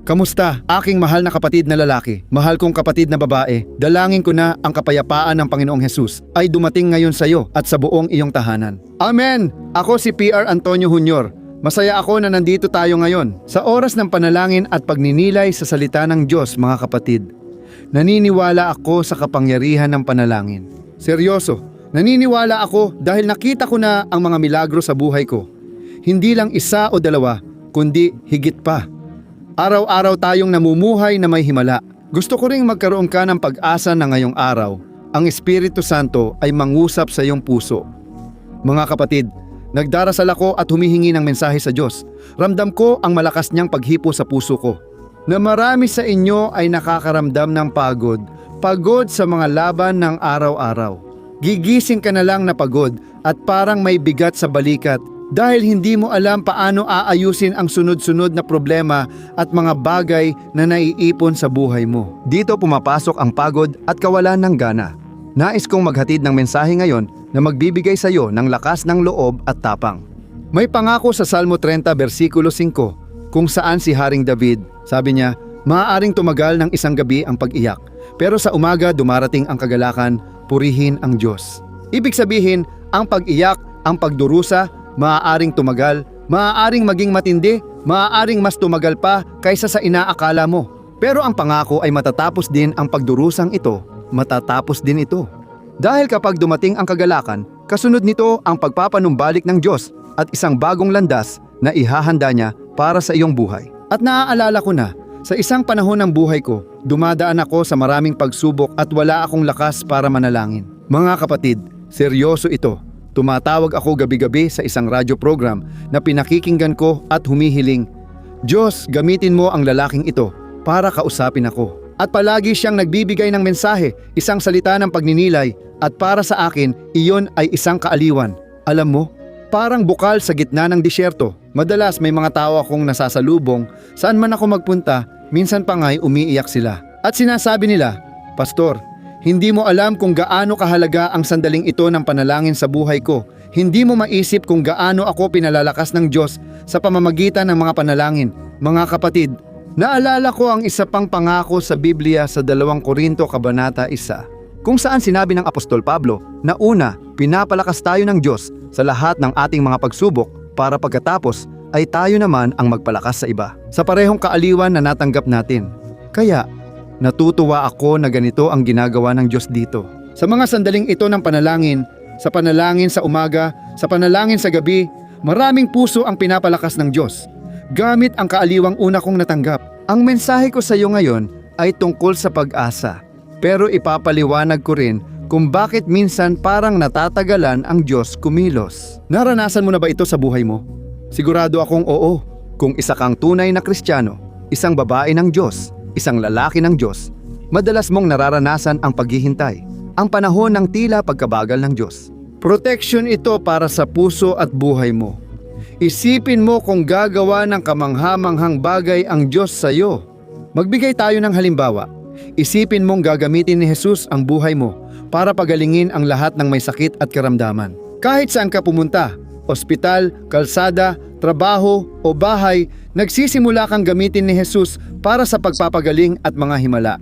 Kamusta, aking mahal na kapatid na lalaki, mahal kong kapatid na babae, dalangin ko na ang kapayapaan ng Panginoong Hesus ay dumating ngayon sa iyo at sa buong iyong tahanan. Amen! Ako si PR Antonio Jr. Masaya ako na nandito tayo ngayon sa oras ng panalangin at pagninilay sa salita ng Diyos, mga kapatid. Naniniwala ako sa kapangyarihan ng panalangin. Seryoso, naniniwala ako dahil nakita ko na ang mga milagro sa buhay ko. Hindi lang isa o dalawa, kundi higit pa. Araw-araw tayong namumuhay na may himala. Gusto ko ring magkaroon ka ng pag-asa na ngayong araw, ang Espiritu Santo ay mangusap sa iyong puso. Mga kapatid, nagdarasal ako at humihingi ng mensahe sa Diyos. Ramdam ko ang malakas niyang paghipo sa puso ko. Na marami sa inyo ay nakakaramdam ng pagod sa mga laban ng araw-araw. Gigising ka na lang na pagod at parang may bigat sa balikat dahil hindi mo alam paano aayusin ang sunod-sunod na problema at mga bagay na naiipon sa buhay mo. Dito pumapasok ang pagod at kawalan ng gana. Nais kong maghatid ng mensahe ngayon na magbibigay sa iyo ng lakas ng loob at tapang. May pangako sa Salmo 30 versikulo 5 kung saan si Haring David, sabi niya, maaaring tumagal ng isang gabi ang pag-iyak, pero sa umaga dumarating ang kagalakan, purihin ang Diyos. Ibig sabihin, ang pag-iyak, ang pagdurusa, maaaring tumagal, maaaring maging matindi, maaaring mas tumagal pa kaysa sa inaakala mo. Pero ang pangako ay matatapos din ang pagdurusang ito, matatapos din ito. Dahil kapag dumating ang kagalakan, kasunod nito ang pagpapanumbalik ng Diyos at isang bagong landas na ihahanda niya para sa iyong buhay. At naaalala ko na, sa isang panahon ng buhay ko, dumadaan ako sa maraming pagsubok at wala akong lakas para manalangin. Mga kapatid, seryoso ito. Tumatawag ako gabi-gabi sa isang radyo program na pinakikinggan ko at humihiling, Diyos, gamitin mo ang lalaking ito para kausapin ako. At palagi siyang nagbibigay ng mensahe, isang salita ng pagninilay, at para sa akin, iyon ay isang kaaliwan. Alam mo, parang bukal sa gitna ng disyerto. Madalas may mga tao akong nasasalubong, saan man ako magpunta, minsan pa nga'y umiiyak sila. At sinasabi nila, Pastor, hindi mo alam kung gaano kahalaga ang sandaling ito ng panalangin sa buhay ko. Hindi mo maisip kung gaano ako pinalalakas ng Diyos sa pamamagitan ng mga panalangin. Mga kapatid, naalala ko ang isa pang pangako sa Biblia sa 2 Korinto Kabanata 1, kung saan sinabi ng Apostol Pablo na una, pinapalakas tayo ng Diyos sa lahat ng ating mga pagsubok para pagkatapos ay tayo naman ang magpalakas sa iba. Sa parehong kaaliwan na natanggap natin. Kaya, natutuwa ako na ganito ang ginagawa ng Diyos dito. Sa mga sandaling ito ng panalangin, sa panalangin sa umaga, sa panalangin sa gabi, maraming puso ang pinapalakas ng Diyos. Gamit ang kaaliwang una kong natanggap. Ang mensahe ko sa iyo ngayon ay tungkol sa pag-asa. Pero ipapaliwanag ko rin kung bakit minsan parang natatagalan ang Diyos kumilos. Naranasan mo na ba ito sa buhay mo? Sigurado akong oo. Kung isa kang tunay na Kristiyano, isang babae ng Diyos, isang lalaki ng Diyos, madalas mong nararanasan ang paghihintay, ang panahon ng tila pagkabagal ng Diyos. Protection ito para sa puso at buhay mo. Isipin mo kung gagawa ng kamangha-manghang bagay ang Diyos sa iyo. Magbigay tayo ng halimbawa. Isipin mong gagamitin ni Jesus ang buhay mo para pagalingin ang lahat ng may sakit at karamdaman. Kahit saan ka pumunta, ospital, kalsada, trabaho o bahay, nagsisimula kang gamitin ni Jesus para sa pagpapagaling at mga himala.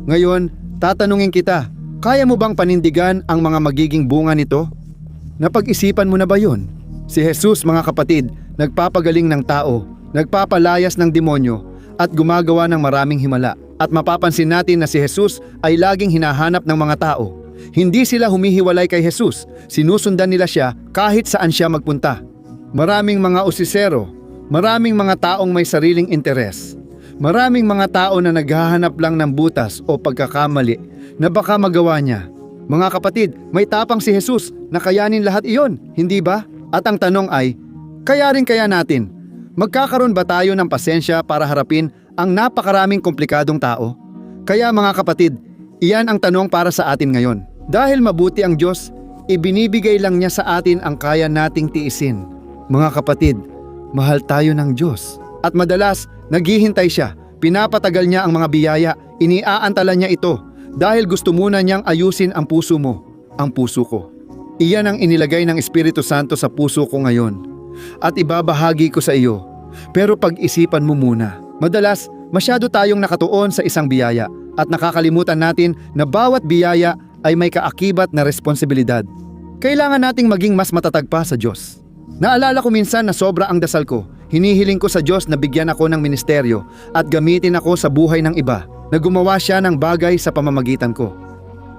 Ngayon, tatanungin kita, kaya mo bang panindigan ang mga magiging bunga nito? Napag-isipan mo na ba yun? Si Jesus, mga kapatid, nagpapagaling ng tao, nagpapalayas ng demonyo, at gumagawa ng maraming himala. At mapapansin natin na si Jesus ay laging hinahanap ng mga tao. Hindi sila humihiwalay kay Jesus, sinusundan nila siya kahit saan siya magpunta. Maraming mga usisero, maraming mga taong may sariling interes. Maraming mga tao na naghahanap lang ng butas o pagkakamali na baka magawa niya. Mga kapatid, may tapang si Jesus na kayanin lahat iyon, hindi ba? At ang tanong ay, kaya rin kaya natin? Magkakaroon ba tayo ng pasensya para harapin ang napakaraming komplikadong tao? Kaya mga kapatid, iyan ang tanong para sa atin ngayon. Dahil mabuti ang Diyos, ibinibigay lang niya sa atin ang kaya nating tiisin. Mga kapatid, mahal tayo ng Diyos. At madalas, naghihintay siya. Pinapatagal niya ang mga biyaya. Iniaantala niya ito dahil gusto muna niyang ayusin ang puso mo, ang puso ko. Iyan ang inilagay ng Espiritu Santo sa puso ko ngayon. At ibabahagi ko sa iyo. Pero pag-isipan mo muna. Madalas, Masyado tayong nakatuon sa isang biyaya at nakakalimutan natin na bawat biyaya ay may kaakibat na responsibilidad. Kailangan nating maging mas matatag pa sa Diyos. Naalala ko minsan na sobra ang dasal ko. Hinihiling ko sa Diyos na bigyan ako ng ministeryo at gamitin ako sa buhay ng iba, na gumawa siya ng bagay sa pamamagitan ko.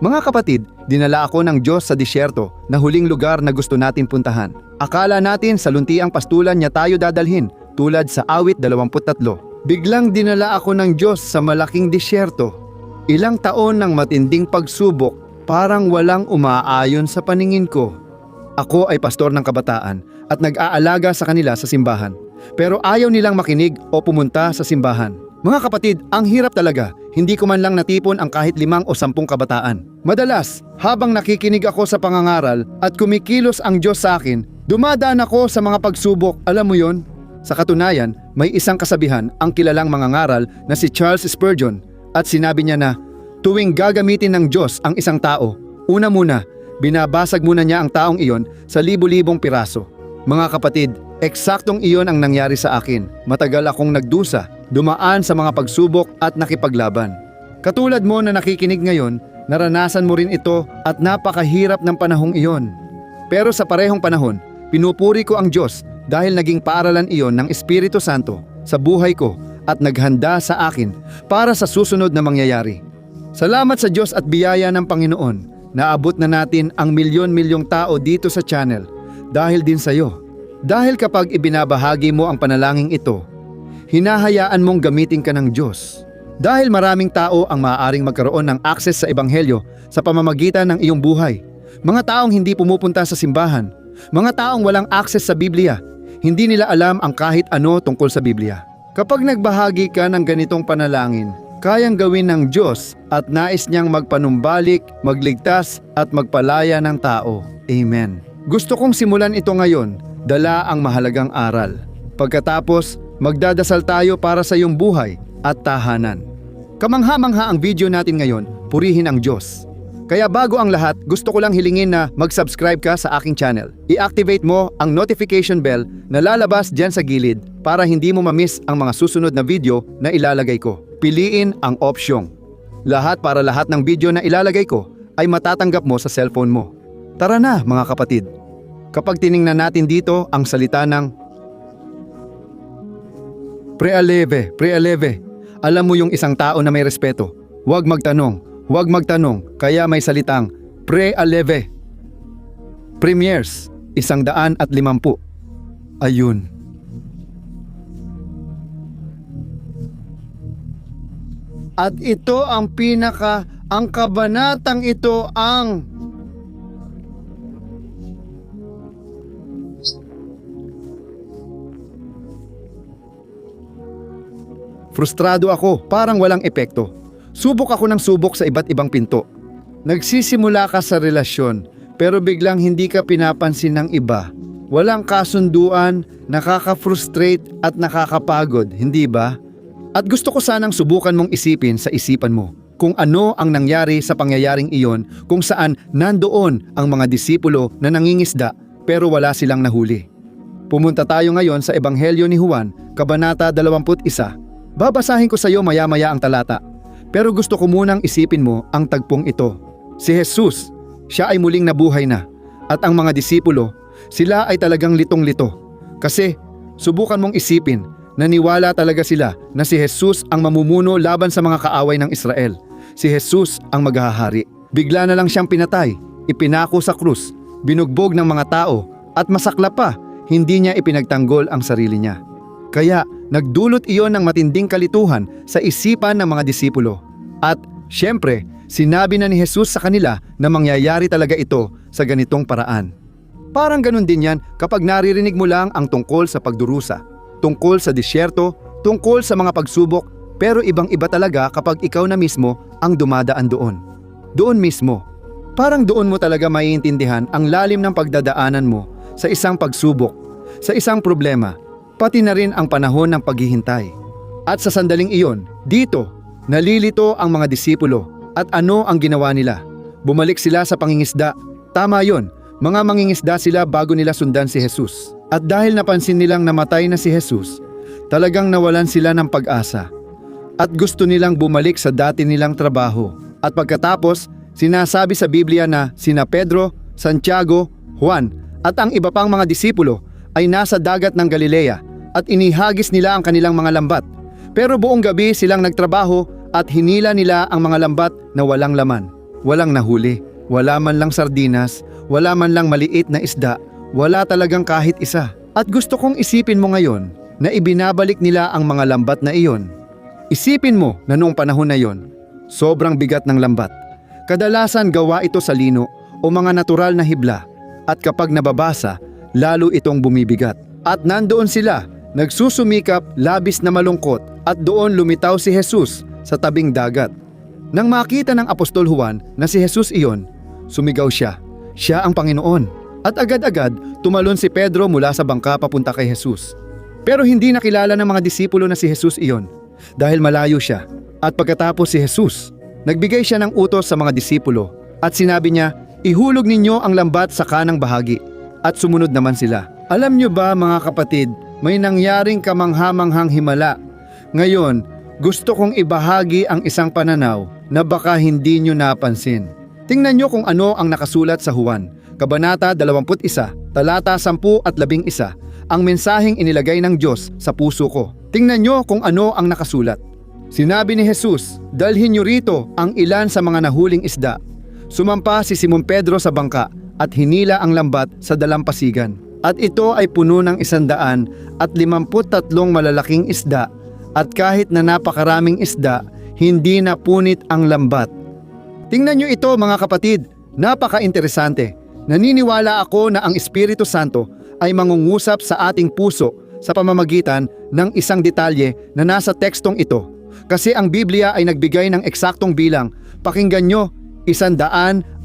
Mga kapatid, dinala ako ng Diyos sa disyerto na huling lugar na gusto natin puntahan. Akala natin sa luntiang pastulan niya tayo dadalhin, tulad sa Awit 23. Biglang dinala ako ng Diyos sa malaking disyerto. Ilang taon ng matinding pagsubok, parang walang umaayon sa paningin ko. Ako ay pastor ng kabataan at nag-aalaga sa kanila sa simbahan. Pero ayaw nilang makinig o pumunta sa simbahan. Mga kapatid, ang hirap talaga. Hindi ko man lang natipon ang kahit 5 o 10 kabataan. Madalas, habang nakikinig ako sa pangangaral at kumikilos ang Diyos sa akin, dumadaan ako sa mga pagsubok. Alam mo yon? Sa katunayan, may isang kasabihan ang kilalang mangangaral na si Charles Spurgeon, at sinabi niya na, tuwing gagamitin ng Diyos ang isang tao, una muna, binabasag muna niya ang taong iyon sa libu-libong piraso. Mga kapatid, eksaktong iyon ang nangyari sa akin. Matagal akong nagdusa, dumaan sa mga pagsubok at nakipaglaban. Katulad mo na nakikinig ngayon, naranasan mo rin ito at napakahirap ng panahong iyon. Pero sa parehong panahon, pinupuri ko ang Diyos dahil naging paaralan iyon ng Espiritu Santo sa buhay ko at naghanda sa akin para sa susunod na mangyayari. Salamat sa Diyos at biyaya ng Panginoon. Naabot na natin ang milyon-milyong tao dito sa channel dahil din sa iyo. Dahil kapag ibinabahagi mo ang panalangin ito, hinahayaan mong gamitin ka ng Diyos. Dahil maraming tao ang maaaring magkaroon ng access sa Ebanghelyo sa pamamagitan ng iyong buhay. Mga taong hindi pumupunta sa simbahan, mga taong walang access sa Biblia, hindi nila alam ang kahit ano tungkol sa Biblia. Kapag nagbahagi ka ng ganitong panalangin, kayang gawin ng Diyos at nais niyang magpanumbalik, magligtas at magpalaya ng tao. Amen. Gusto kong simulan ito ngayon, dala ang mahalagang aral. Pagkatapos, magdadasal tayo para sa iyong buhay at tahanan. Kamangha-mangha ang video natin ngayon, purihin ang Diyos. Kaya bago ang lahat, gusto ko lang hilingin na mag-subscribe ka sa aking channel. I-activate mo ang notification bell na lalabas dyan sa gilid para hindi mo ma-miss ang mga susunod na video na ilalagay ko. Piliin ang opsyong lahat para lahat ng video na ilalagay ko ay matatanggap mo sa cellphone mo. Tara na mga kapatid. Kapag tiningnan natin dito ang salita ng pre-aleve, alam mo yung isang tao na may respeto. Huwag magtanong, kaya may salitang pre-aleve. Premiers, 150. Ayun. At ito ang ang kabanatang ito ang frustrado ako, parang walang epekto. Subok ako ng subok sa iba't ibang pinto. Nagsisimula ka sa relasyon, pero biglang hindi ka pinapansin ng iba. Walang kasunduan, nakaka-frustrate at nakakapagod, hindi ba? At gusto ko sanang subukan mong isipin sa isipan mo kung ano ang nangyari sa pangyayaring iyon, kung saan nandoon ang mga disipulo na nangingisda pero wala silang nahuli. Pumunta tayo ngayon sa Ebanghelyo ni Juan, Kabanata 21. Babasahin ko sa iyo maya-maya ang talata. Pero gusto ko munang isipin mo ang tagpong ito. Si Jesus, siya ay muling nabuhay na. At ang mga disipulo, sila ay talagang litong-lito. Kasi, subukan mong isipin, naniwala talaga sila na si Jesus ang mamumuno laban sa mga kaaway ng Israel. Si Jesus ang maghahari. Bigla na lang siyang pinatay, ipinako sa krus, binugbog ng mga tao, at masakla pa, hindi niya ipinagtanggol ang sarili niya. Kaya, nagdulot iyon ng matinding kalituhan sa isipan ng mga disipulo. At, syempre, sinabi na ni Jesus sa kanila na mangyayari talaga ito sa ganitong paraan. Parang ganun din yan kapag naririnig mo lang ang tungkol sa pagdurusa, tungkol sa disyerto, tungkol sa mga pagsubok, pero ibang-iba talaga kapag ikaw na mismo ang dumadaan doon. Doon mismo. Parang doon mo talaga maiintindihan ang lalim ng pagdadaanan mo sa isang pagsubok, sa isang problema, pati na rin ang panahon ng paghihintay. At sa sandaling iyon, dito, nalilito ang mga disipulo at ano ang ginawa nila. Bumalik sila sa pangingisda. Tama yon, mga mangingisda sila bago nila sundan si Jesus. At dahil napansin nilang namatay na si Jesus, talagang nawalan sila ng pag-asa. at gusto nilang bumalik sa dati nilang trabaho. At pagkatapos, sinasabi sa Biblia na sina Pedro, Santiago, Juan at ang iba pang mga disipulo ay nasa dagat ng Galilea at inihagis nila ang kanilang mga lambat. Pero buong gabi silang nagtrabaho at hinila nila ang mga lambat na walang laman. Walang nahuli, wala man lang sardinas, wala man lang maliit na isda, wala talagang kahit isa. At gusto kong isipin mo ngayon na ibinabalik nila ang mga lambat na iyon. Isipin mo na noong panahon na iyon, sobrang bigat ng lambat. Kadalasan gawa ito sa lino o mga natural na hibla at kapag nababasa, lalo itong bumibigat. At nandoon sila, nagsusumikap, labis na malungkot at doon lumitaw si Jesus sa tabing dagat. Nang makita ng Apostol Juan na si Jesus iyon, sumigaw siya, siya ang Panginoon. At agad-agad tumalon si Pedro mula sa bangka papunta kay Jesus. Pero hindi nakilala ng mga disipulo na si Jesus iyon dahil malayo siya. At pagkatapos si Jesus, nagbigay siya ng utos sa mga disipulo at sinabi niya, ihulog ninyo ang lambat sa kanang bahagi. At sumunod naman sila. Alam niyo ba mga kapatid, may nangyaring kamanghamanghang himala. Ngayon, gusto kong ibahagi ang isang pananaw na baka hindi niyo napansin. Tingnan niyo kung ano ang nakasulat sa Juan, Kabanata 21, talata 10 at 11, ang mensaheng inilagay ng Diyos sa puso ko. Tingnan niyo kung ano ang nakasulat. Sinabi ni Jesus, dalhin niyo rito ang ilan sa mga nahuling isda. Sumampa si Simon Pedro sa bangka at hinila ang lambat sa dalampasigan. At ito ay puno ng 153 malalaking isda at kahit na napakaraming isda, hindi napunit ang lambat. Tingnan niyo ito mga kapatid, napaka-interesante. Naniniwala ako na ang Espiritu Santo ay mangungusap sa ating puso sa pamamagitan ng isang detalye na nasa tekstong ito. Kasi ang Biblia ay nagbigay ng eksaktong bilang. Pakinggan nyo, 153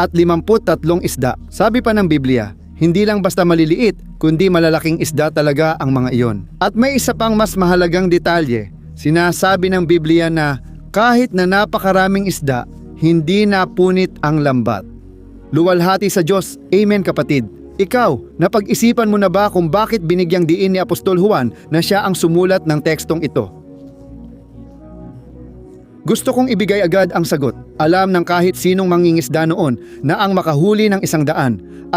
isda. Sabi pa ng Biblia, hindi lang basta maliliit, kundi malalaking isda talaga ang mga iyon. At may isa pang mas mahalagang detalye. Sinasabi ng Biblia na kahit na napakaraming isda, hindi napunit ang lambat. Luwalhati sa Diyos, amen kapatid. Ikaw, napag-isipan mo na ba kung bakit binigyang diin ni Apostol Juan na siya ang sumulat ng tekstong ito? Gusto kong ibigay agad ang sagot. Alam ng kahit sinong mangingisda noon na ang makahuli ng 153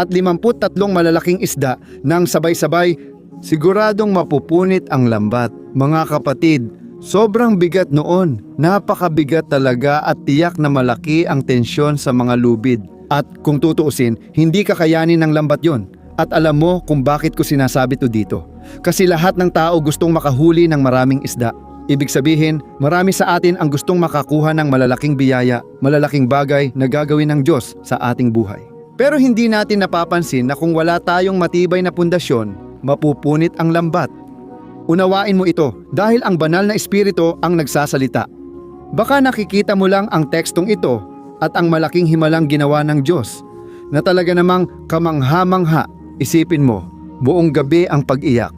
malalaking isda nang sabay-sabay, siguradong mapupunit ang lambat. Mga kapatid, sobrang bigat noon. Napakabigat talaga at tiyak na malaki ang tensyon sa mga lubid. At kung tutuusin, hindi kakayanin ng lambat yon. At alam mo kung bakit ko sinasabi to dito. Kasi lahat ng tao gustong makahuli ng maraming isda. Ibig sabihin, marami sa atin ang gustong makakuha ng malalaking biyaya, malalaking bagay na gagawin ng Diyos sa ating buhay. Pero hindi natin napapansin na kung wala tayong matibay na pundasyon, mapupunit ang lambat. Unawain mo ito dahil ang banal na espiritu ang nagsasalita. Baka nakikita mo lang ang tekstong ito at ang malaking himalang ginawa ng Diyos na talaga namang kamangha-mangha. Isipin mo, buong gabi ang pag-iyak,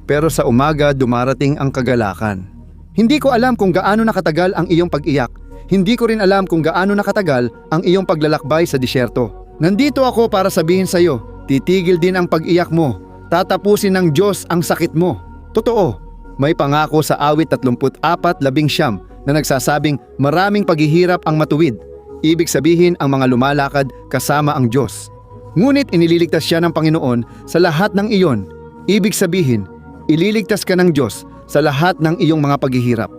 pero sa umaga dumarating ang kagalakan. Hindi ko alam kung gaano nakatagal ang iyong pag-iyak. Hindi ko rin alam kung gaano nakatagal ang iyong paglalakbay sa disyerto. Nandito ako para sabihin sa iyo, titigil din ang pag-iyak mo. Tatapusin ng Diyos ang sakit mo. Totoo, may pangako sa awit 34:11 na nagsasabing maraming paghihirap ang matuwid. Ibig sabihin ang mga lumalakad kasama ang Diyos. Ngunit inililigtas siya ng Panginoon sa lahat ng iyon. Ibig sabihin, ililigtas ka ng Diyos sa lahat ng iyong mga paghihirap.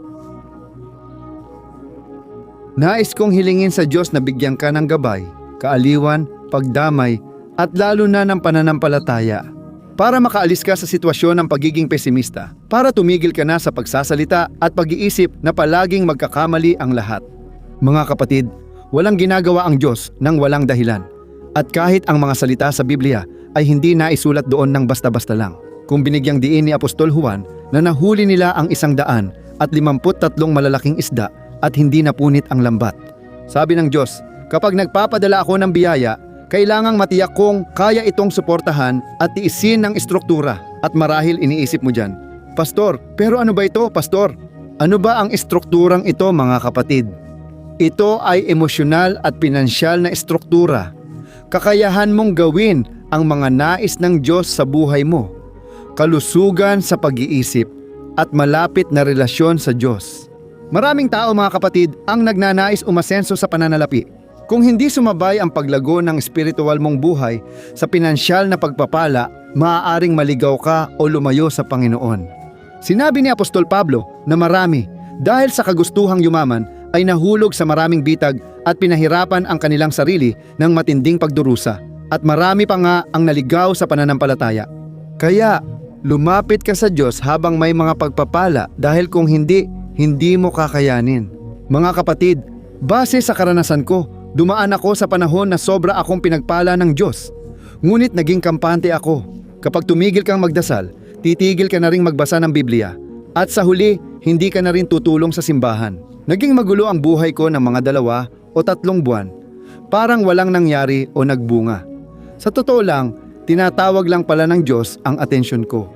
Nais kong hilingin sa Diyos na bigyan ka ng gabay, kaaliwan, pagdamay, at lalo na ng pananampalataya para makaalis ka sa sitwasyon ng pagiging pesimista, para tumigil ka na sa pagsasalita at pag-iisip na palaging magkakamali ang lahat. Mga kapatid, walang ginagawa ang Diyos nang walang dahilan. At kahit ang mga salita sa Biblia ay hindi naisulat doon ng basta-basta lang. Kung binigyang diin ni Apostol Juan na nahuli nila ang 153 malalaking isda at hindi napunit ang lambat. Sabi ng Diyos, kapag nagpapadala ako ng biyaya, kailangang matiyak kong kaya itong suportahan at tiisin ng estruktura. At marahil iniisip mo dyan, Pastor, pero ano ba ito, Pastor? Ano ba ang estrukturang ito mga kapatid? Ito ay emosyonal at pinansyal na estruktura. Kakayahan mong gawin ang mga nais ng Diyos sa buhay mo. Kalusugan sa pag-iisip at malapit na relasyon sa Diyos. Maraming tao mga kapatid ang nagnanais umasenso sa pananalapi. Kung hindi sumabay ang paglago ng espiritual mong buhay sa pinansyal na pagpapala, maaaring maligaw ka o lumayo sa Panginoon. Sinabi ni Apostol Pablo na marami dahil sa kagustuhang yumaman ay nahulog sa maraming bitag at pinahirapan ang kanilang sarili ng matinding pagdurusa. At marami pa nga ang naligaw sa pananampalataya. Kaya lumapit ka sa Diyos habang may mga pagpapala dahil kung hindi mo kakayanin. Mga kapatid, base sa karanasan ko, dumaan ako sa panahon na sobra akong pinagpala ng Diyos. Ngunit naging kampante ako. Kapag tumigil kang magdasal, titigil ka na ring magbasa ng Biblia. At sa huli, hindi ka na rin tutulong sa simbahan. Naging magulo ang buhay ko ng mga 2 o 3 buwan. Parang walang nangyari o nagbunga. Sa totoo lang, tinatawag lang pala ng Diyos ang atensyon ko.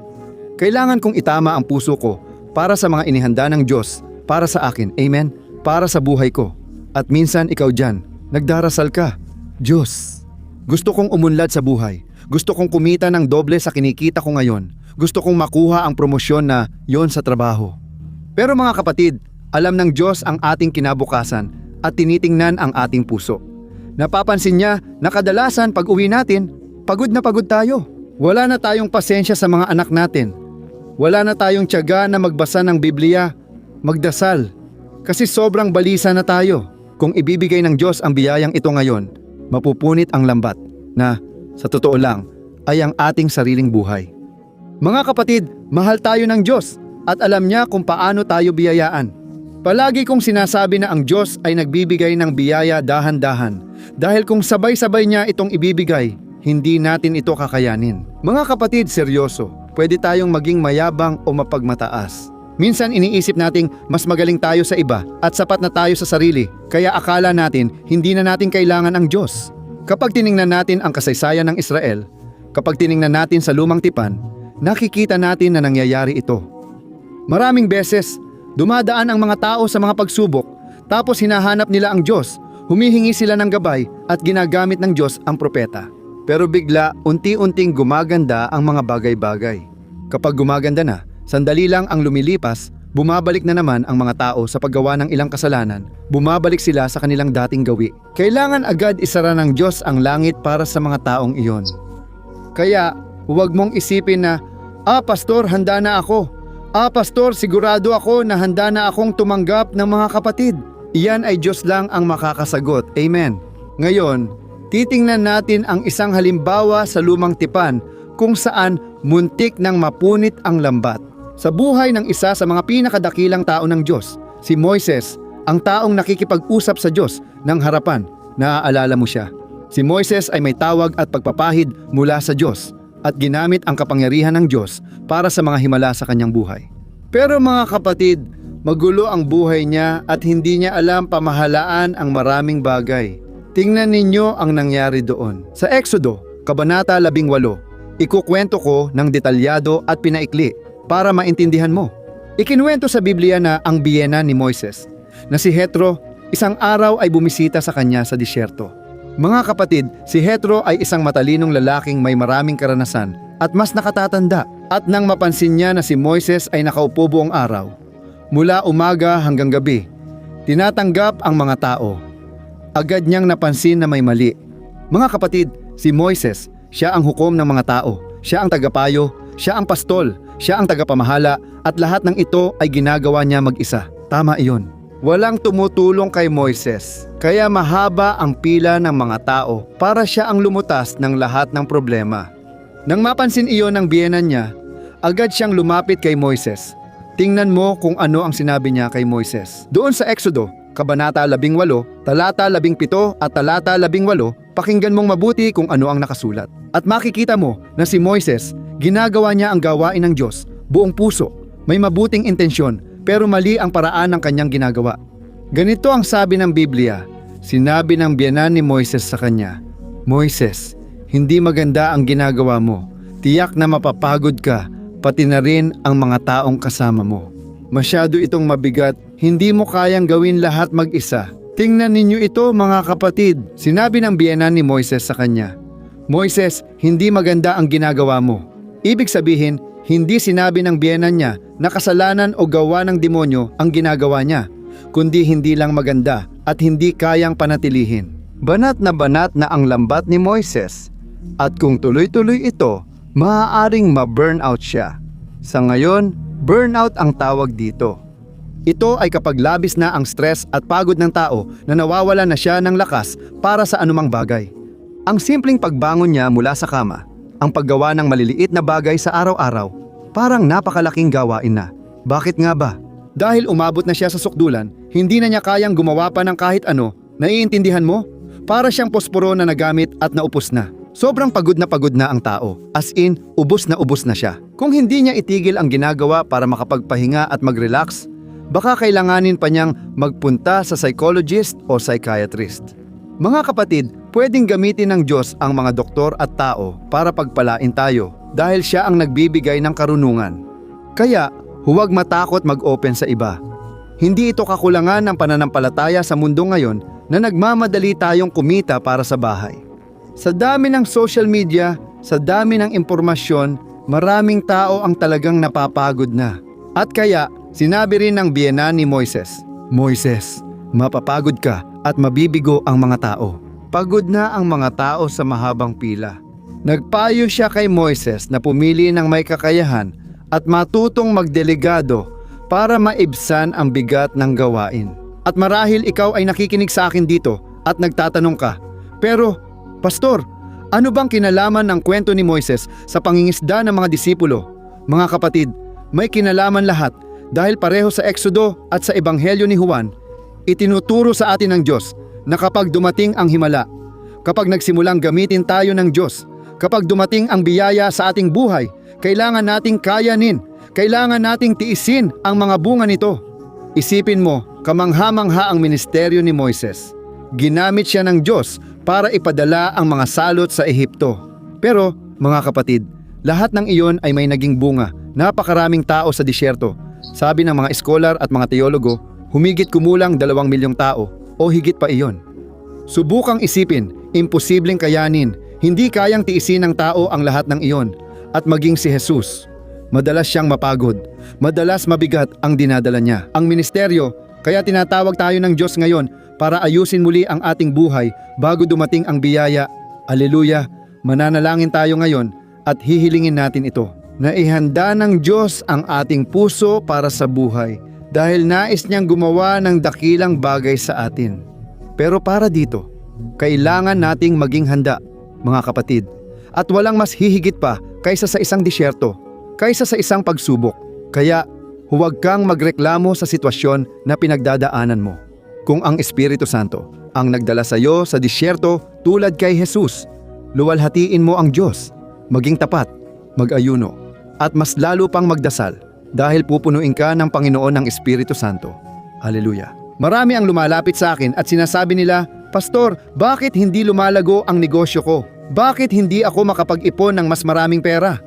Kailangan kong itama ang puso ko para sa mga inihanda ng Diyos, para sa akin, amen, para sa buhay ko. At minsan ikaw dyan, nagdarasal ka, Diyos, gusto kong umunlad sa buhay. Gusto kong kumita ng doble sa kinikita ko ngayon. Gusto kong makuha ang promosyon na yon sa trabaho. Pero mga kapatid, alam ng Diyos ang ating kinabukasan at tinitingnan ang ating puso. Napapansin niya na kadalasan pag uwi natin, pagod na pagod tayo. Wala na tayong pasensya sa mga anak natin. Wala na tayong tiyaga na magbasa ng Biblia, magdasal. Kasi sobrang balisa na tayo. Kung ibibigay ng Diyos ang biyayang ito ngayon, mapupunit ang lambat na, sa totoo lang, ay ang ating sariling buhay. Mga kapatid, mahal tayo ng Diyos at alam niya kung paano tayo biyayaan. Palagi kong sinasabi na ang Diyos ay nagbibigay ng biyaya dahan-dahan. Dahil kung sabay-sabay niya itong ibibigay, hindi natin ito kakayanin. Mga kapatid, seryoso, pwede tayong maging mayabang o mapagmataas. Minsan iniisip nating mas magaling tayo sa iba at sapat na tayo sa sarili, kaya akala natin hindi na natin kailangan ang Diyos. Kapag tiningnan natin ang kasaysayan ng Israel, kapag tiningnan natin sa lumang tipan, nakikita natin na nangyayari ito. Maraming beses, dumadaan ang mga tao sa mga pagsubok, tapos hinahanap nila ang Diyos, humihingi sila ng gabay at ginagamit ng Diyos ang propeta. Pero bigla, unti-unting gumaganda ang mga bagay-bagay. Kapag gumaganda na, sandali lang ang lumilipas, bumabalik na naman ang mga tao sa paggawa ng ilang kasalanan, bumabalik sila sa kanilang dating gawi. Kailangan agad isara ng Diyos ang langit para sa mga taong iyon. Kaya, huwag mong isipin na, Pastor, handa na ako. Pastor, sigurado ako na handa na akong tumanggap ng mga kapatid. Iyan ay Diyos lang ang makakasagot. Amen. Ngayon, titingnan natin ang isang halimbawa sa lumang tipan kung saan muntik nang mapunit ang lambat. Sa buhay ng isa sa mga pinakadakilang tao ng Diyos, si Moises, ang taong nakikipag-usap sa Diyos ng harapan. Naaalala mo siya. Si Moises ay may tawag at pagpapahid mula sa Diyos at ginamit ang kapangyarihan ng Diyos para sa mga himala sa kanyang buhay. Pero mga kapatid, magulo ang buhay niya at hindi niya alam pamahalaan ang maraming bagay. Tingnan ninyo ang nangyari doon. Sa Exodo, Kabanata 18, ikukwento ko ng detalyado at pinaikli para maintindihan mo. Ikinuwento sa Biblia na ang biyena ni Moises, na si Jethro, isang araw ay bumisita sa kanya sa disyerto. Mga kapatid, si Jethro ay isang matalinong lalaking may maraming karanasan at mas nakatatanda. At nang mapansin niya na si Moises ay nakaupo buong araw, mula umaga hanggang gabi, tinatanggap ang mga tao. Agad niyang napansin na may mali. Mga kapatid, si Moises, siya ang hukom ng mga tao. Siya ang tagapayo, siya ang pastol, siya ang tagapamahala at lahat ng ito ay ginagawa niya mag-isa. Tama iyon. Walang tumutulong kay Moises, kaya mahaba ang pila ng mga tao para siya ang lumutas ng lahat ng problema. Nang mapansin iyon ng biyenan niya, agad siyang lumapit kay Moises. Tingnan mo kung ano ang sinabi niya kay Moises. Doon sa Exodo, Kabanata 18, talata 17 at talata 18, pakinggan mong mabuti kung ano ang nakasulat. At makikita mo na si Moises, ginagawa niya ang gawain ng Diyos, buong puso, may mabuting intensyon, pero mali ang paraan ng kanyang ginagawa. Ganito ang sabi ng Biblia, sinabi ng biyenan ni Moises sa kanya, Moises, hindi maganda ang ginagawa mo. Tiyak na mapapagod ka, pati na rin ang mga taong kasama mo. Masyado itong mabigat, hindi mo kayang gawin lahat mag-isa. Tingnan ninyo ito mga kapatid. Sinabi ng biyenan ni Moises sa kanya, Moises, hindi maganda ang ginagawa mo. Ibig sabihin, hindi sinabi ng biyenan niya na kasalanan o gawa ng demonyo ang ginagawa niya. kundi hindi lang maganda at hindi kayang panatilihin. Banat na ang lambat ni Moises, at kung tuloy-tuloy ito, maaaring ma-burnout siya. Sa ngayon, burnout ang tawag dito. Ito ay kapag labis na ang stress at pagod ng tao na nawawala na siya ng lakas para sa anumang bagay. Ang simpleng pagbangon niya mula sa kama, ang paggawa ng maliliit na bagay sa araw-araw, parang napakalaking gawain na. Bakit nga ba? Dahil umabot na siya sa sukdulan, hindi na niya kayang gumawa pa ng kahit ano. Naiintindihan mo? Para siyang posporo na nagamit at naupos na. Sobrang pagod na ang tao. As in, ubos na siya. Kung hindi niya itigil ang ginagawa para makapagpahinga at mag-relax, baka kailanganin pa niyang magpunta sa psychologist o psychiatrist. Mga kapatid, pwedeng gamitin ng Diyos ang mga doktor at tao para pagpalain tayo dahil siya ang nagbibigay ng karunungan. Kaya, huwag matakot mag-open sa iba. Hindi ito kakulangan ng pananampalataya sa mundo ngayon na nagmamadali tayong kumita para sa bahay. Sa dami ng social media, sa dami ng impormasyon, maraming tao ang talagang napapagod na. At kaya, sinabi rin ng biyenan ni Moises, Moises, mapapagod ka at mabibigo ang mga tao. Pagod na ang mga tao sa mahabang pila. Nagpayo siya kay Moises na pumili ng may kakayahan at matutong magdelegado para maibsan ang bigat ng gawain. At marahil ikaw ay nakikinig sa akin dito at nagtatanong ka, pero, Pastor, ano bang kinalaman ng kwento ni Moises sa pangingisda ng mga disipulo? Mga kapatid, may kinalaman lahat dahil pareho sa Eksodo at sa Ebanghelyo ni Juan, itinuturo sa atin ng Diyos na kapag dumating ang himala, kapag nagsimulang gamitin tayo ng Diyos, kapag dumating ang biyaya sa ating buhay, kailangan nating kayanin, kailangan nating tiisin ang mga bunga nito. Isipin mo, kamangha-mangha ang ministeryo ni Moises. Ginamit siya ng Diyos para ipadala ang mga salot sa Ehipto. Pero, mga kapatid, lahat ng iyon ay may naging bunga. Napakaraming tao sa disyerto. Sabi ng mga eskolar at mga teologo, humigit kumulang 2 milyong tao o higit pa iyon. Subukang isipin, imposibleng kayanin, hindi kayang tiisin ng tao ang lahat ng iyon. At maging si Jesus. Madalas siyang mapagod. Madalas mabigat ang dinadala niya. Ang ministeryo, kaya tinatawag tayo ng Diyos ngayon para ayusin muli ang ating buhay bago dumating ang biyaya. Aleluya! Mananalangin tayo ngayon at hihilingin natin ito. Na ihanda ng Diyos ang ating puso para sa buhay dahil nais niyang gumawa ng dakilang bagay sa atin. Pero para dito, kailangan nating maging handa, mga kapatid. At walang mas hihigit pa kaysa sa isang disyerto, kaysa sa isang pagsubok. Kaya, huwag kang magreklamo sa sitwasyon na pinagdadaanan mo. Kung ang Espiritu Santo ang nagdala sa iyo sa disyerto tulad kay Jesus, luwalhatiin mo ang Diyos, maging tapat, mag-ayuno, at mas lalo pang magdasal dahil pupunuin ka ng Panginoon ng Espiritu Santo. Haleluya! Marami ang lumalapit sa akin at sinasabi nila, Pastor, bakit hindi lumalago ang negosyo ko? Bakit hindi ako makapag-ipon ng mas maraming pera?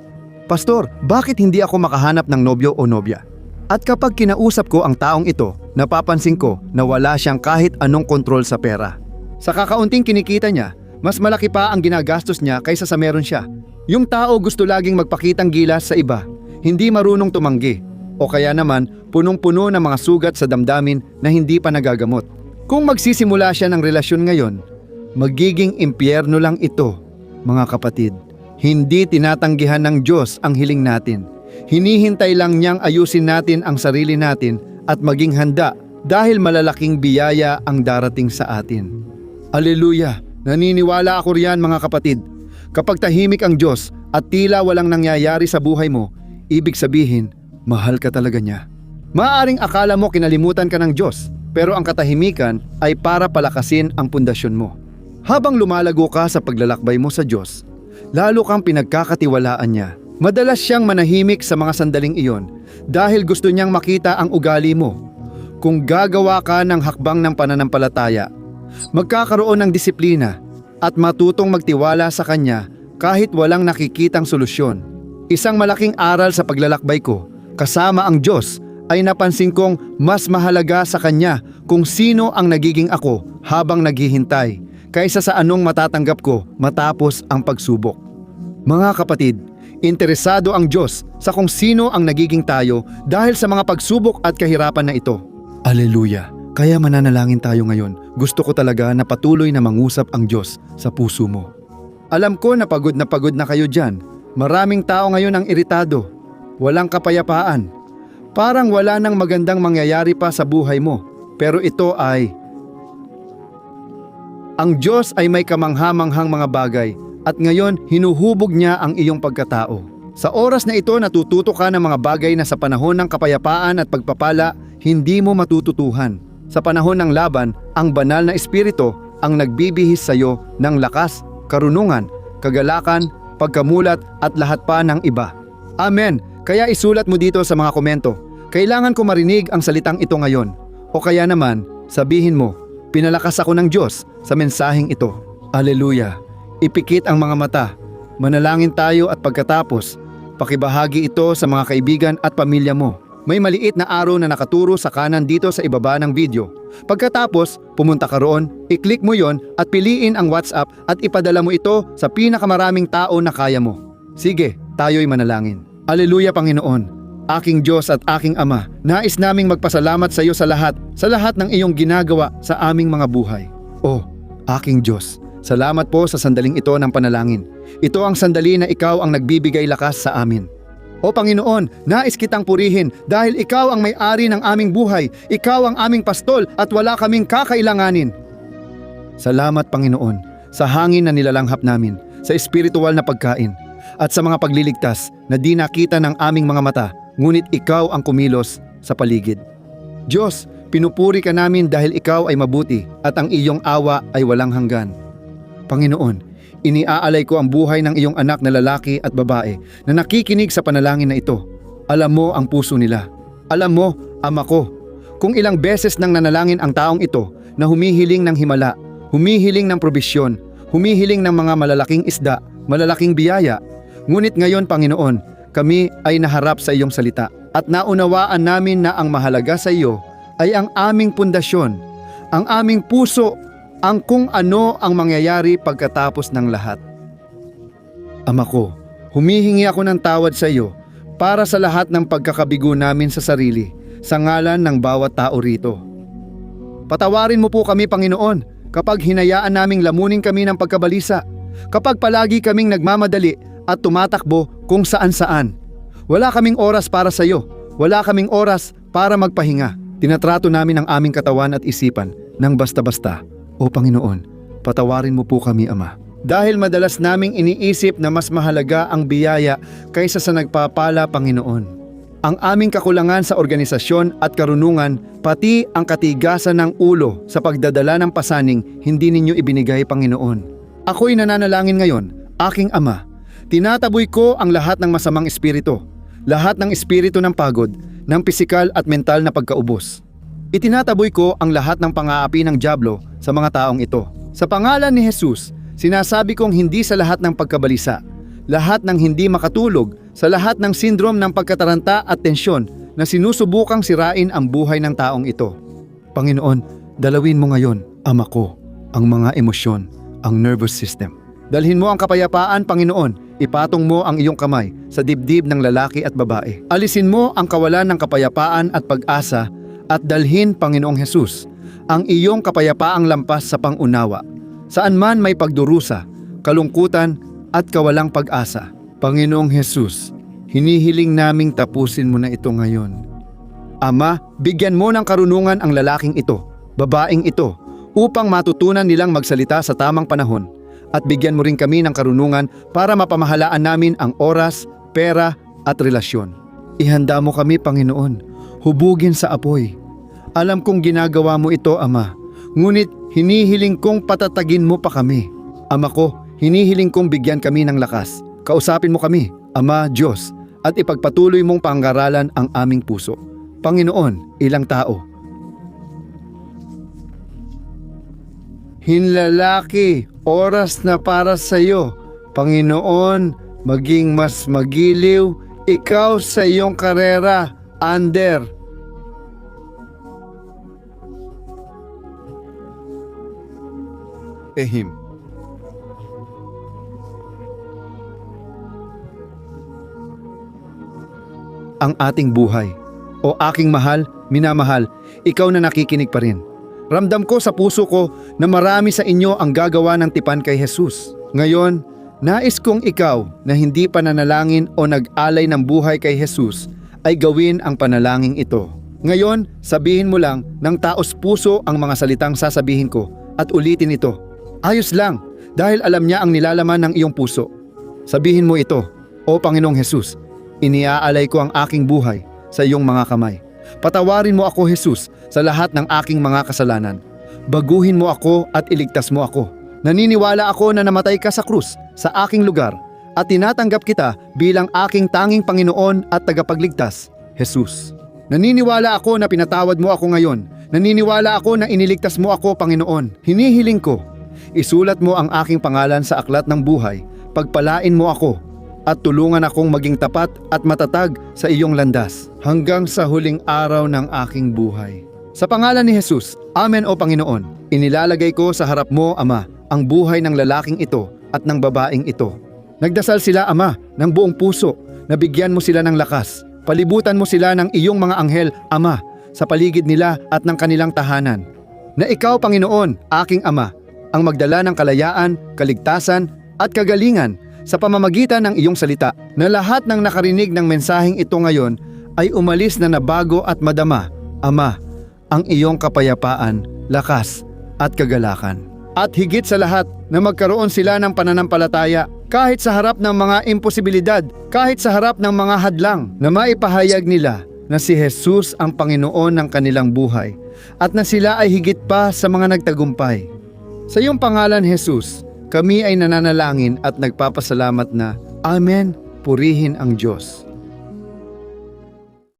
Pastor, bakit hindi ako makahanap ng nobyo o nobya? At kapag kinausap ko ang taong ito, napapansin ko na wala siyang kahit anong kontrol sa pera. Sa kakaunting kinikita niya, mas malaki pa ang ginagastos niya kaysa sa meron siya. Yung tao gusto laging magpakitang gilas sa iba, hindi marunong tumanggi, o kaya naman punong-puno ng mga sugat sa damdamin na hindi pa nagagamot. Kung magsisimula siya ng relasyon ngayon, magiging impyerno lang ito, mga kapatid. Hindi tinatanggihan ng Diyos ang hiling natin. Hinihintay lang niyang ayusin natin ang sarili natin at maging handa dahil malalaking biyaya ang darating sa atin. Aleluya! Naniniwala ako riyan, mga kapatid. Kapag tahimik ang Diyos at tila walang nangyayari sa buhay mo, ibig sabihin, mahal ka talaga niya. Maaring akala mo kinalimutan ka ng Diyos, pero ang katahimikan ay para palakasin ang pundasyon mo. Habang lumalago ka sa paglalakbay mo sa Diyos, lalo kang pinagkakatiwalaan niya. Madalas siyang manahimik sa mga sandaling iyon dahil gusto niyang makita ang ugali mo. Kung gagawa ka ng hakbang ng pananampalataya, magkakaroon ng disiplina at matutong magtiwala sa Kanya kahit walang nakikitang solusyon. Isang malaking aral sa paglalakbay ko, kasama ang Diyos, ay napansin kong mas mahalaga sa Kanya kung sino ang nagiging ako habang naghihintay kaysa sa anong matatanggap ko matapos ang pagsubok. Mga kapatid, interesado ang Diyos sa kung sino ang nagiging tayo dahil sa mga pagsubok at kahirapan na ito. Aleluya! Kaya mananalangin tayo ngayon. Gusto ko talaga na patuloy na mangusap ang Diyos sa puso mo. Alam ko na pagod na kayo dyan. Maraming tao ngayon ang iritado. Walang kapayapaan. Parang wala nang magandang mangyayari pa sa buhay mo. Pero ito ay... Ang Diyos ay may kamanghamanghang mga bagay at ngayon hinuhubog niya ang iyong pagkatao. Sa oras na ito natututo ka ng mga bagay na sa panahon ng kapayapaan at pagpapala hindi mo matututuhan. Sa panahon ng laban, ang banal na espiritu ang nagbibihis sa iyo ng lakas, karunungan, kagalakan, pagkamulat at lahat pa ng iba. Amen. Kaya isulat mo dito sa mga komento, kailangan ko marinig ang salitang ito ngayon. O kaya naman, sabihin mo, pinalakas ako ng Diyos sa mensaheng ito. Aleluya. Ipikit ang mga mata. Manalangin tayo at pagkatapos, pakibahagi ito sa mga kaibigan at pamilya mo. May maliit na arrow na nakaturo sa kanan dito sa ibaba ng video. Pagkatapos, pumunta ka roon, i-click mo yon at piliin ang WhatsApp at ipadala mo ito sa pinakamaraming tao na kaya mo. Sige, tayo'y manalangin. Aleluya Panginoon, aking Diyos at aking Ama, nais naming magpasalamat sa iyo sa lahat ng iyong ginagawa sa aming mga buhay. Oh, aking Diyos, salamat po sa sandaling ito ng panalangin. Ito ang sandali na ikaw ang nagbibigay lakas sa amin. O Panginoon, nais kitang purihin dahil ikaw ang may-ari ng aming buhay, ikaw ang aming pastol at wala kaming kakailanganin. Salamat Panginoon sa hangin na nilalanghap namin, sa espiritual na pagkain, at sa mga pagliligtas na di nakita ng aming mga mata, ngunit ikaw ang kumilos sa paligid. Diyos, pinupuri ka namin dahil ikaw ay mabuti at ang iyong awa ay walang hanggan. Panginoon, iniaalay ko ang buhay ng iyong anak na lalaki at babae na nakikinig sa panalangin na ito. Alam mo ang puso nila. Alam mo, Ama ko, kung ilang beses nang nanalangin ang taong ito na humihiling ng himala, humihiling ng probisyon, humihiling ng mga malalaking isda, malalaking biyaya. Ngunit ngayon, Panginoon, kami ay naharap sa iyong salita at naunawaan namin na ang mahalaga sa iyo ay ang aming pundasyon, ang aming puso, ang kung ano ang mangyayari pagkatapos ng lahat. Ama ko, humihingi ako ng tawad sa iyo para sa lahat ng pagkakabigo namin sa sarili, sa ngalan ng bawat tao rito. Patawarin mo po kami, Panginoon, kapag hinayaan naming lamunin kami ng pagkabalisa, kapag palagi kaming nagmamadali at tumatakbo kung saan-saan. Wala kaming oras para sa iyo, wala kaming oras para magpahinga. Tinatrato namin ang aming katawan at isipan ng basta-basta. O Panginoon, patawarin mo po kami, Ama. Dahil madalas naming iniisip na mas mahalaga ang biyaya kaysa sa nagpapala, Panginoon. Ang aming kakulangan sa organisasyon at karunungan, pati ang katigasan ng ulo sa pagdadala ng pasaning, hindi ninyo ibinigay, Panginoon. Ako'y nananalangin ngayon, aking Ama. Tinataboy ko ang lahat ng masamang espiritu, lahat ng espiritu ng pagod, ng pisikal at mental na pagkaubos. Itinataboy ko ang lahat ng pang-aapi ng dyablo sa mga taong ito. Sa pangalan ni Jesus, sinasabi kong hindi sa lahat ng pagkabalisa, lahat ng hindi makatulog, sa lahat ng sindrom ng pagkataranta at tensyon na sinusubukang sirain ang buhay ng taong ito. Panginoon, dalawin mo ngayon, Ama ko, ang mga emosyon, ang nervous system. Dalhin mo ang kapayapaan, Panginoon. Ipatong mo ang iyong kamay sa dibdib ng lalaki at babae. Alisin mo ang kawalan ng kapayapaan at pag-asa at dalhin, Panginoong Jesus, ang iyong kapayapaang lampas sa pangunawa. Saan man may pagdurusa, kalungkutan at kawalang pag-asa. Panginoong Jesus, hinihiling naming tapusin mo na ito ngayon. Ama, bigyan mo ng karunungan ang lalaking ito, babaeng ito, upang matutunan nilang magsalita sa tamang panahon. At bigyan mo rin kami ng karunungan para mapamahalaan namin ang oras, pera at relasyon. Ihanda mo kami, Panginoon, hubugin sa apoy. Alam kong ginagawa mo ito, Ama, ngunit hinihiling kong patatagin mo pa kami. Ama ko, hinihiling kong bigyan kami ng lakas. Kausapin mo kami, Ama, Diyos, at ipagpatuloy mong pangaralan ang aming puso. Panginoon, ilang tao. Hinlalaki, oras na para sa iyo. Panginoon, maging mas magiliw, ikaw sa iyong karera, Ander. Ehim. Ang ating buhay, o aking mahal, minamahal, ikaw na nakikinig pa rin. Ramdam ko sa puso ko na marami sa inyo ang gagawa ng tipan kay Jesus. Ngayon, nais kong ikaw na hindi pa nanalangin o nag-alay ng buhay kay Jesus ay gawin ang panalangin ito. Ngayon, sabihin mo lang ng taos puso ang mga salitang sasabihin ko at ulitin ito. Ayos lang, dahil alam niya ang nilalaman ng iyong puso. Sabihin mo ito, O Panginoong Jesus, iniaalay ko ang aking buhay sa iyong mga kamay. Patawarin mo ako, Jesus, sa lahat ng aking mga kasalanan. Baguhin mo ako at iligtas mo ako. Naniniwala ako na namatay ka sa krus sa aking lugar at tinatanggap kita bilang aking tanging Panginoon at tagapagligtas, Jesus. Naniniwala ako na pinatawad mo ako ngayon. Naniniwala ako na iniligtas mo ako, Panginoon. Hinihiling ko, isulat mo ang aking pangalan sa aklat ng buhay. Pagpalain mo ako at tulungan akong maging tapat at matatag sa iyong landas hanggang sa huling araw ng aking buhay. Sa pangalan ni Jesus, Amen o Panginoon. Inilalagay ko sa harap mo, Ama, ang buhay ng lalaking ito at ng babaeng ito. Nagdasal sila, Ama, ng buong puso. Nabigyan mo sila ng lakas. Palibutan mo sila ng iyong mga anghel, Ama, sa paligid nila at ng kanilang tahanan. Na ikaw, Panginoon, aking Ama, ang magdala ng kalayaan, kaligtasan at kagalingan sa pamamagitan ng iyong salita, na lahat ng nakarinig ng mensaheng ito ngayon ay umalis na nabago at madama, Ama, ang iyong kapayapaan, lakas at kagalakan. At higit sa lahat na magkaroon sila ng pananampalataya kahit sa harap ng mga imposibilidad, kahit sa harap ng mga hadlang, na maipahayag nila na si Jesus ang Panginoon ng kanilang buhay at na sila ay higit pa sa mga nagtagumpay. Sa iyong pangalan, Jesus, kami ay nananalangin at nagpapasalamat na, Amen, purihin ang Diyos.